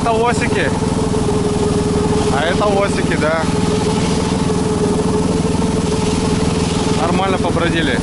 это лосики. А это лосики, да. Нормально побродили.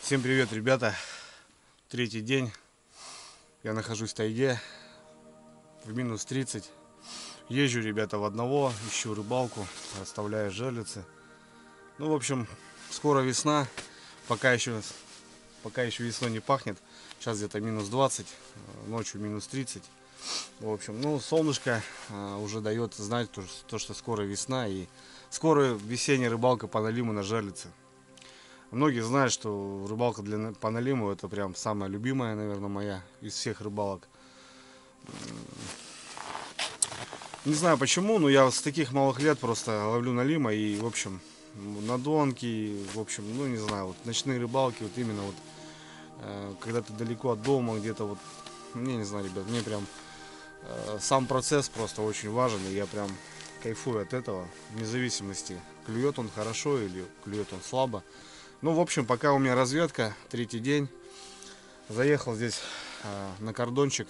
Всем привет, ребята! Третий день. Я нахожусь в тайге в минус 30. Езжу, ребята, в одного, ищу рыбалку, расставляю жерлицы. Ну, в общем, скоро весна. Пока еще весной не пахнет. Сейчас где-то минус 20, ночью минус 30. В общем, ну, солнышко уже дает знать то, что скоро весна и скоро весенняя рыбалка по налиму на жерлице. Многие знают, что рыбалка по налиму это прям самая любимая, наверное, моя из всех рыбалок. Не знаю почему, но я с таких малых лет просто ловлю налима и, в общем, на донки, в общем, ну не знаю, вот ночные рыбалки, вот именно вот, когда ты далеко от дома, где-то вот, не знаю, ребят, мне прям сам процесс просто очень важен, и я прям кайфую от этого, вне зависимости, клюет он хорошо или клюет он слабо. Ну, в общем, пока у меня разведка, третий день. Заехал здесь на кордончик.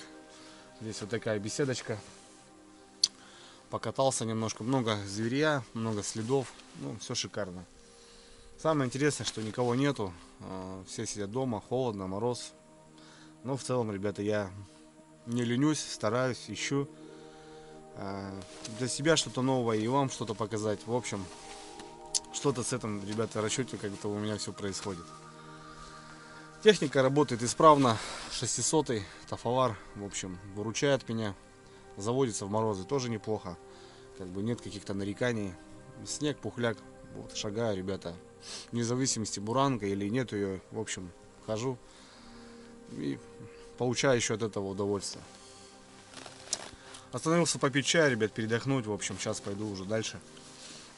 Здесь вот такая беседочка. Покатался немножко. Много зверя, много следов. Ну, все шикарно. Самое интересное, что никого нету. Все сидят дома, холодно, мороз. Но в целом, ребята, я не ленюсь, стараюсь, ищу для себя что-то новое и вам что-то показать. В общем, что-то с этим, ребята, расчете как-то у меня все происходит. Техника работает исправно. 600-й тафовар, в общем, выручает меня. Заводится в морозы тоже неплохо. Как бы нет каких-то нареканий. Снег, пухляк. Вот, шагаю, ребята. Вне зависимости, буранка или нет ее. В общем, хожу. И получаю еще от этого удовольствие. Остановился попить чай, ребят, передохнуть. В общем, сейчас пойду уже дальше.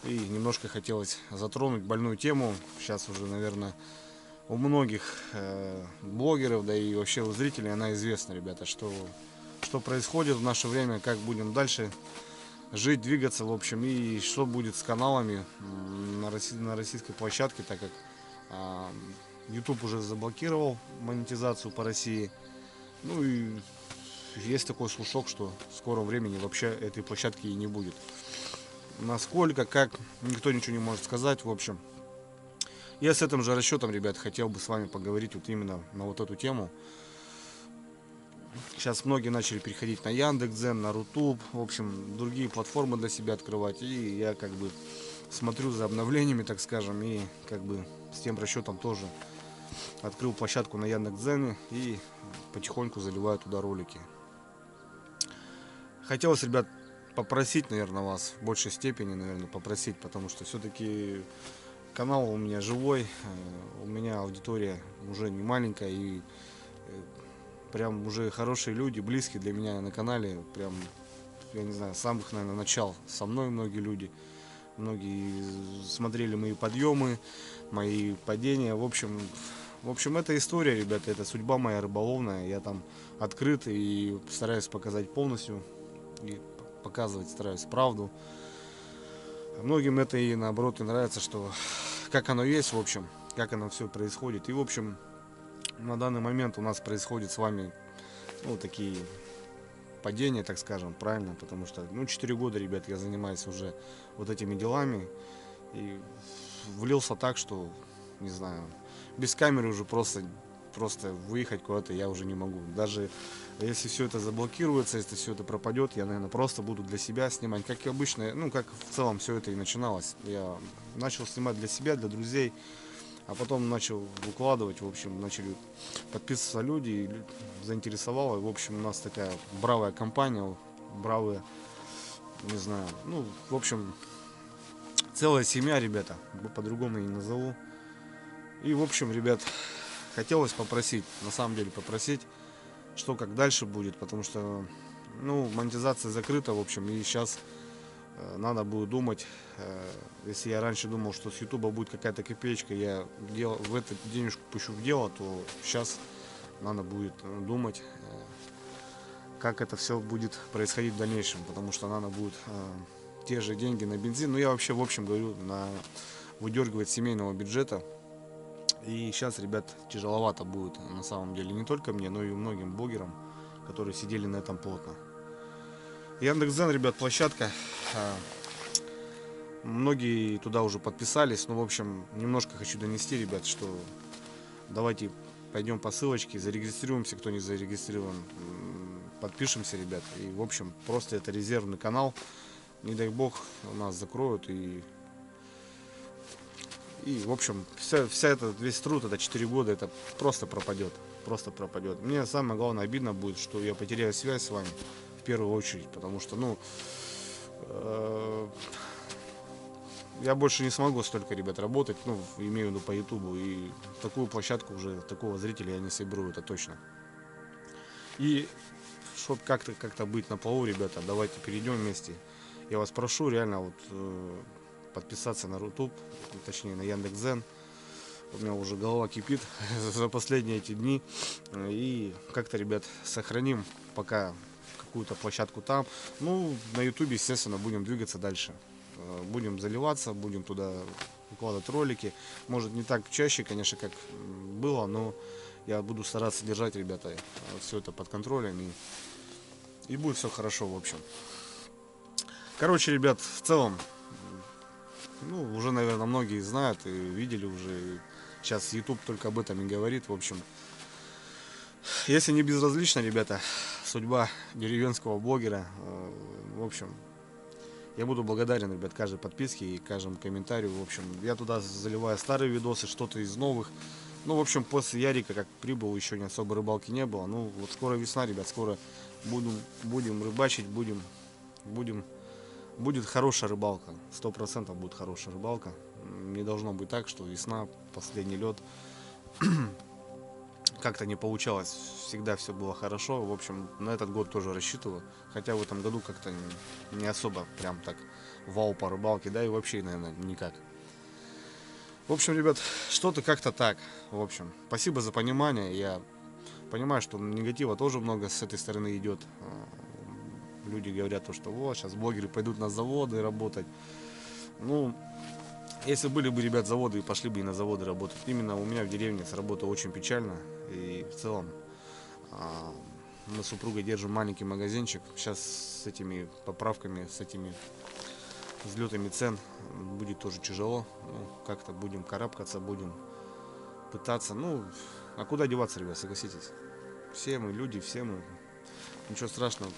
И немножко хотелось затронуть больную тему. Сейчас уже, наверное, у многих блогеров, да и вообще у зрителей она известна, ребята, что происходит в наше время, как будем дальше жить, двигаться, в общем, и что будет с каналами на российской площадке, так как YouTube уже заблокировал монетизацию по России. Ну и есть такой слушок, что в скором времени вообще этой площадки и не будет. Насколько, как, никто ничего не может сказать, в общем. Я с этим же расчетом, ребят, хотел бы с вами поговорить вот именно на вот эту тему. Сейчас многие начали переходить на Яндекс.Дзен, на Рутуб, в общем, другие платформы для себя открывать. И я как бы смотрю за обновлениями, так скажем, и как бы с тем расчетом тоже открыл площадку на Яндекс.Дзене и потихоньку заливаю туда ролики. Хотелось, ребят, попросить, наверное, вас в большей степени, наверное, попросить, потому что все-таки канал у меня живой, у меня аудитория уже не маленькая, и прям уже хорошие люди, близкие для меня на канале, прям, я не знаю, с самых, наверное, начал со мной многие люди, многие смотрели мои подъемы, мои падения, в общем, это история, ребята, это судьба моя рыболовная, я там открыт и стараюсь показать полностью, и показывать стараюсь правду. Многим это и наоборот и нравится, что как оно есть, в общем, как оно все происходит. И в общем, на данный момент у нас происходит с вами, ну, такие падения, так скажем, правильно, потому что, ну, 4 года, ребят, я занимаюсь уже вот этими делами и влился так, что, не знаю, без камеры уже просто выехать куда-то я уже не могу. Даже если все это заблокируется, если все это пропадет, я, наверное, просто буду для себя снимать, как и обычно, ну, как в целом все это и начиналось. Я начал снимать для себя, для друзей, а потом начал выкладывать, в общем, начали подписываться люди, и заинтересовало, и, в общем, у нас такая бравая компания, бравые, не знаю, ну, в общем, целая семья, ребята, по-другому я не назову. И, в общем, ребят, хотелось попросить, на самом деле попросить, что как дальше будет, потому что, ну, монетизация закрыта, в общем, и сейчас надо будет думать, если я раньше думал, что с Ютуба будет какая-то копеечка, я в эту денежку пущу в дело, то сейчас надо будет думать, как это все будет происходить в дальнейшем, потому что надо будет те же деньги на бензин, ну, я вообще, в общем, говорю, выдергивать семейного бюджета. И сейчас, ребят, тяжеловато будет на самом деле не только мне, но и многим блогерам, которые сидели на этом плотно. Яндекс.Дзен, ребят, площадка. Многие туда уже подписались. Ну, в общем, немножко хочу донести, ребят, что давайте пойдем по ссылочке, зарегистрируемся, кто не зарегистрирован. Подпишемся, ребят. И, в общем, просто это резервный канал. Не дай бог, нас закроют и в общем, весь труд, это 4 года, это просто пропадет. Просто пропадет. Мне самое главное обидно будет, что я потеряю связь с вами в первую очередь, потому что, ну, я больше не смогу столько, ребят, работать, ну, имею в виду по Ютубу, и такую площадку уже, такого зрителя я не соберу, это точно. И чтобы как-то быть на плаву, ребята, давайте перейдем вместе. Я вас прошу реально вот подписаться на Рутуб, точнее на Яндекс.Дзен. У меня уже голова кипит за последние эти дни. И как-то, ребят, сохраним пока какую-то площадку там. Ну, на Ютубе, естественно, будем двигаться дальше. Будем заливаться, будем туда выкладывать ролики. Может, не так чаще, конечно, как было, но я буду стараться держать, ребята, все это под контролем. И будет все хорошо, в общем. Короче, ребят, в целом, ну, уже, наверное, многие знают и видели уже. Сейчас YouTube только об этом и говорит. В общем, если не безразлична, ребята, судьба деревенского блогера, в общем, я буду благодарен, ребят, каждой подписке и каждому комментарию. В общем, я туда заливаю старые видосы, что-то из новых. Ну, в общем, после Ярика, как прибыл, еще не особо рыбалки не было. Ну, вот скоро весна, ребят, скоро будем рыбачить, будет хорошая рыбалка. 100% будет хорошая рыбалка. Не должно быть так, что весна, последний лед. Как-то не получалось. Всегда все было хорошо. В общем, на этот год тоже рассчитываю. Хотя в этом году как-то не особо прям так вау по рыбалке. Да и вообще, наверное, никак. В общем, ребят, что-то как-то так. В общем, спасибо за понимание. Я понимаю, что негатива тоже много с этой стороны идет. Люди говорят, что вот, сейчас блогеры пойдут на заводы работать. Ну, если были бы, ребят, заводы, и пошли бы и на заводы работать. Именно у меня в деревне с работы очень печально. И в целом мы с супругой держим маленький магазинчик. Сейчас с этими поправками, с этими взлетами цен будет тоже тяжело. Ну, как-то будем карабкаться, будем пытаться. Ну, а куда деваться, ребят, согласитесь. Все мы люди, все мы. Ничего страшного.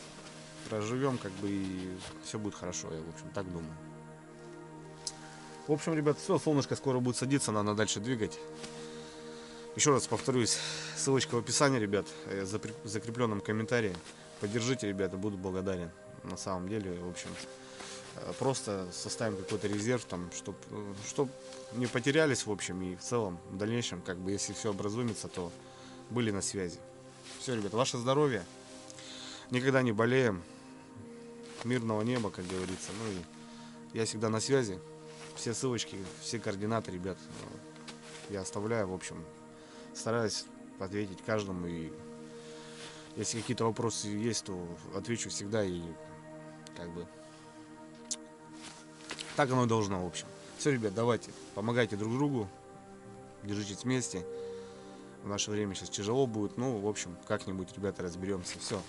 Проживем, как бы, и все будет хорошо. Я, в общем, так думаю. В общем, ребят, все, солнышко скоро будет садиться, надо дальше двигать. Еще раз повторюсь, ссылочка в описании, ребят, в закрепленном комментарии. Поддержите, ребята, буду благодарен. На самом деле, в общем, просто составим какой-то резерв, там, чтобы не потерялись, в общем, и в целом, в дальнейшем, как бы, если все образумится, то были на связи. Все, ребят, ваше здоровье. Никогда не болеем. Мирного неба, как говорится. Ну и я всегда на связи. Все ссылочки, все координаты, ребят, я оставляю, в общем. Стараюсь ответить каждому, и если какие-то вопросы есть, то отвечу всегда, и как бы так оно и должно, в общем. Все, ребят, давайте, помогайте друг другу, держитесь вместе. В наше время сейчас тяжело будет, ну, в общем, как-нибудь, ребята, разберемся. Все,